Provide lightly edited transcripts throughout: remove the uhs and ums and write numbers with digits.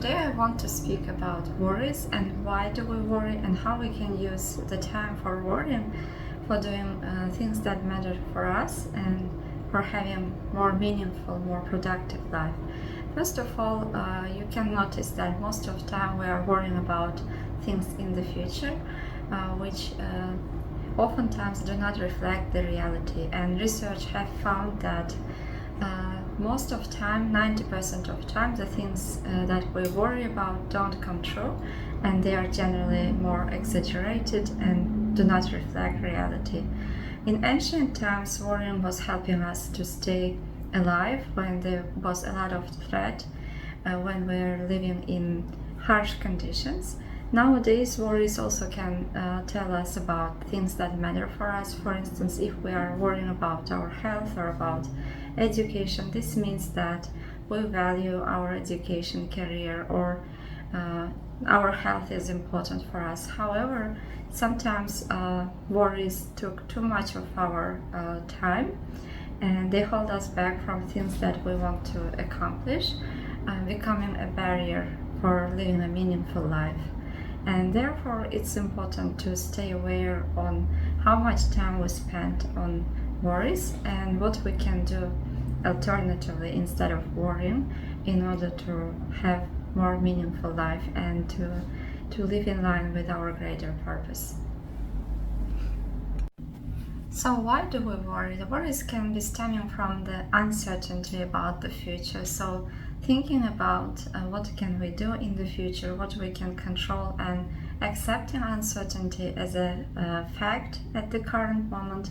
Today I want to speak about worries and why do we worry and how we can use the time for worrying for doing things that matter for us and for having more meaningful, more productive life. First of all, you can notice that most of the time we are worrying about things in the future, which oftentimes do not reflect the reality. And research have found that most of time, 90% of time, the things that we worry about don't come true, and they are generally more exaggerated and do not reflect reality. In ancient times, worrying was helping us to stay alive when there was a lot of threat, when we were living in harsh conditions. Nowadays, worries also can tell us about things that matter for us. For instance, if we are worrying about our health or about education, this means that we value our education, career, or our health is important for us. However, sometimes worries took too much of our time and they hold us back from things that we want to accomplish, becoming a barrier for living a meaningful life. And therefore, it's important to stay aware on how much time we spend on worries and what we can do alternatively instead of worrying in order to have more meaningful life and to live in line with our greater purpose. So why do we worry? The worries can be stemming from the uncertainty about the future. So thinking about what can we do in the future, what we can control, and accepting uncertainty as a fact at the current moment,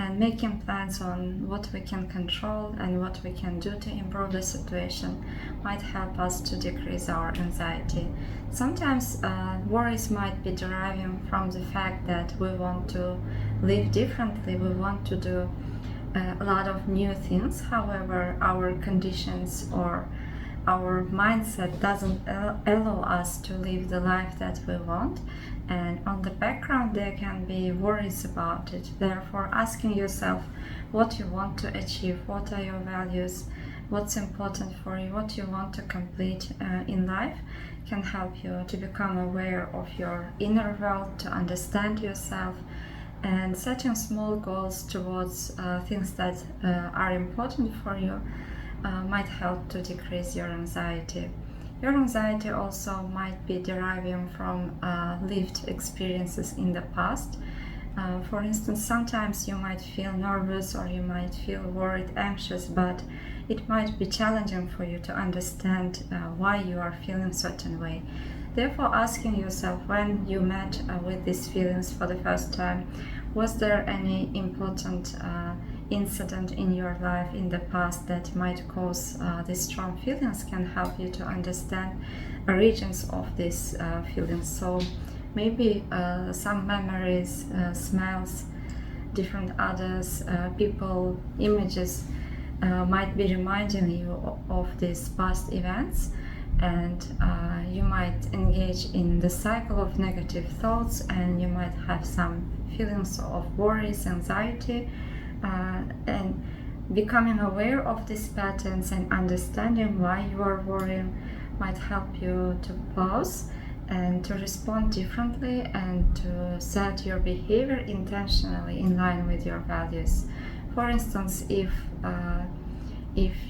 and making plans on what we can control and what we can do to improve the situation might help us to decrease our anxiety. Sometimes worries might be deriving from the fact that we want to live differently, we want to do a lot of new things. However, our conditions or our mindset doesn't allow us to live the life that we want, and on the background there can be worries about it. Therefore, asking yourself what you want to achieve, what are your values, what's important for you, what you want to complete in life can help you to become aware of your inner world, to understand yourself, and setting small goals towards things that are important for you might help to decrease your anxiety. Your anxiety also might be deriving from lived experiences in the past. For instance, sometimes you might feel nervous or you might feel worried, anxious, but it might be challenging for you to understand why you are feeling a certain way. Therefore, asking yourself when you met with these feelings for the first time, was there any important incident in your life in the past that might cause these strong feelings, can help you to understand origins of these feelings. So maybe some memories, smells, different others, people, images might be reminding you of these past events, and you might engage in the cycle of negative thoughts, and you might have some feelings of worries, anxiety, and becoming aware of these patterns and understanding why you are worrying might help you to pause and to respond differently and to set your behavior intentionally in line with your values. For instance, if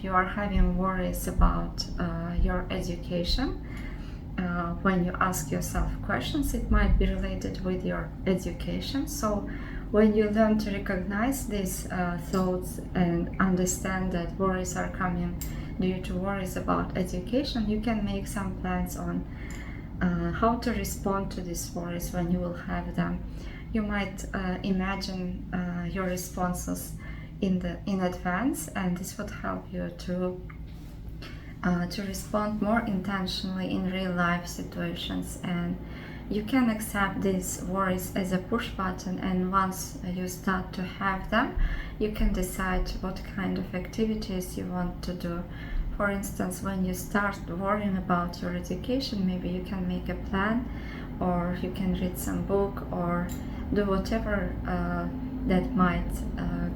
you are having worries about your education, when you ask yourself questions, it might be related with your education. So when you learn to recognize these thoughts and understand that worries are coming due to worries about education, you can make some plans on how to respond to these worries when you will have them. You might imagine your responses in advance, and this would help you to respond more intentionally in real life situations. And you can accept these worries as a push button, and once you start to have them, you can decide what kind of activities you want to do. For instance, when you start worrying about your education, maybe you can make a plan, or you can read some book, or do whatever that might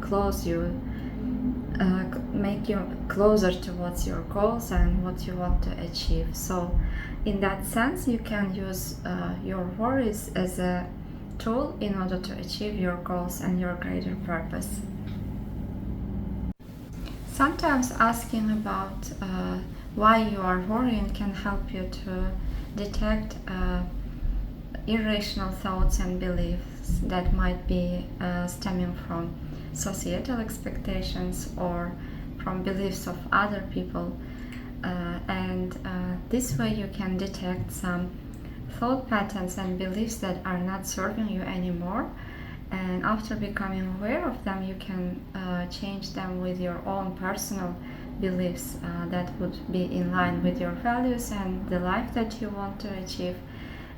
close you make you closer towards your goals and what you want to achieve. So in that sense, you can use your worries as a tool in order to achieve your goals and your greater purpose. Sometimes asking about why you are worrying can help you to detect irrational thoughts and beliefs that might be stemming from societal expectations or from beliefs of other people. And this way you can detect some thought patterns and beliefs that are not serving you anymore. And after becoming aware of them, you can change them with your own personal beliefs that would be in line with your values and the life that you want to achieve.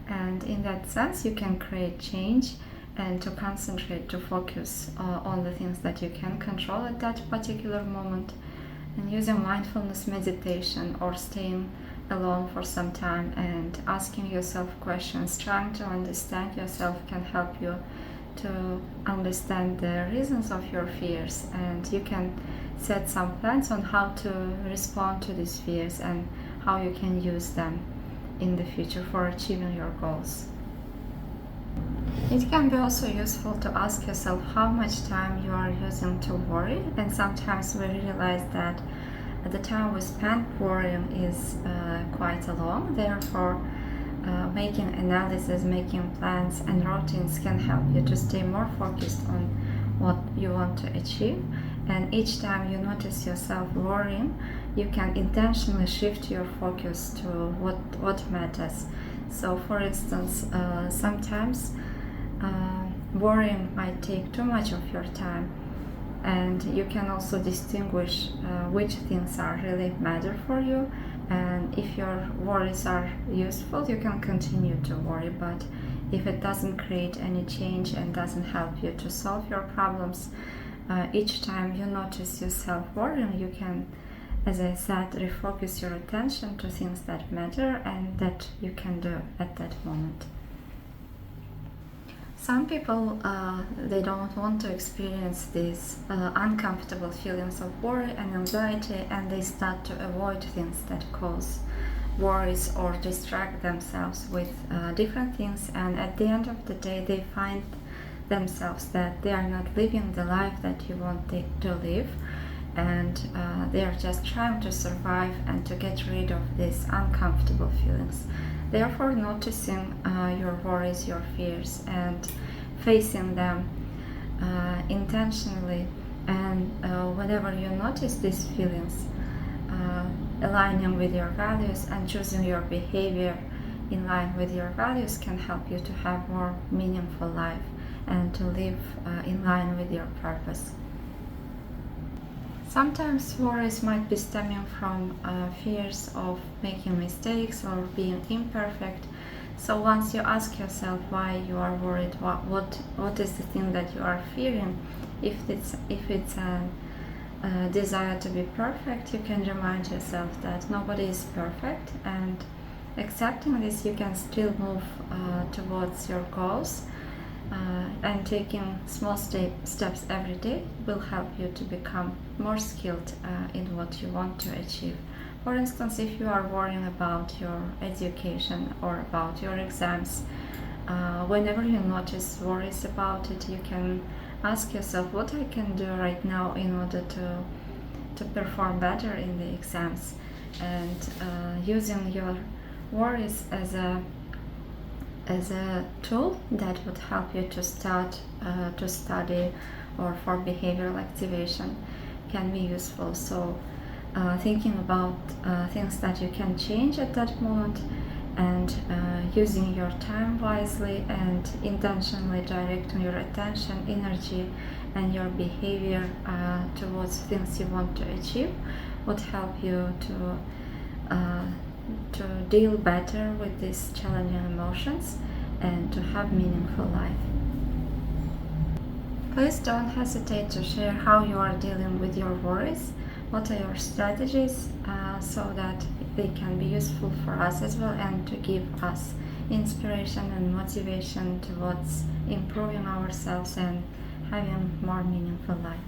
And in that sense, you can create change and to concentrate, to focus on the things that you can control at that particular moment. And using mindfulness meditation or staying alone for some time and asking yourself questions, trying to understand yourself can help you to understand the reasons of your fears, and you can set some plans on how to respond to these fears and how you can use them in the future for achieving your goals. It can be also useful to ask yourself how much time you are using to worry, and sometimes we realize that the time we spend worrying is quite long. Therefore, making analysis, making plans and routines can help you to stay more focused on what you want to achieve. And each time you notice yourself worrying, you can intentionally shift your focus to what matters. So for instance, sometimes worrying might take too much of your time, and you can also distinguish which things are really matter for you. And if your worries are useful, you can continue to worry. But if it doesn't create any change and doesn't help you to solve your problems, each time you notice yourself worrying, you can, as I said, refocus your attention to things that matter and that you can do at that moment. Some people, they don't want to experience these uncomfortable feelings of worry and anxiety, and they start to avoid things that cause worries or distract themselves with different things. And at the end of the day, they find themselves that they are not living the life that you want to live, and they are just trying to survive and to get rid of these uncomfortable feelings. Therefore, noticing your worries, your fears, and facing them intentionally, and whenever you notice these feelings, aligning with your values and choosing your behavior in line with your values can help you to have more meaningful life and to live in line with your purpose. Sometimes worries might be stemming from fears of making mistakes or being imperfect. So once you ask yourself why you are worried, what is the thing that you are fearing, if it's a desire to be perfect, you can remind yourself that nobody is perfect, and accepting this, you can still move towards your goals. And taking small steps every day will help you to become more skilled in what you want to achieve. For instance, if you are worrying about your education or about your exams, whenever you notice worries about it, you can ask yourself what I can do right now in order to perform better in the exams, and using your worries as a tool that would help you to start to study or for behavioral activation can be useful. So thinking about things that you can change at that moment, and using your time wisely and intentionally directing your attention, energy, and your behavior towards things you want to achieve would help you to deal better with these challenging emotions and to have meaningful life. Please don't hesitate to share how you are dealing with your worries, what are your strategies, so that they can be useful for us as well, and to give us inspiration and motivation towards improving ourselves and having more meaningful life.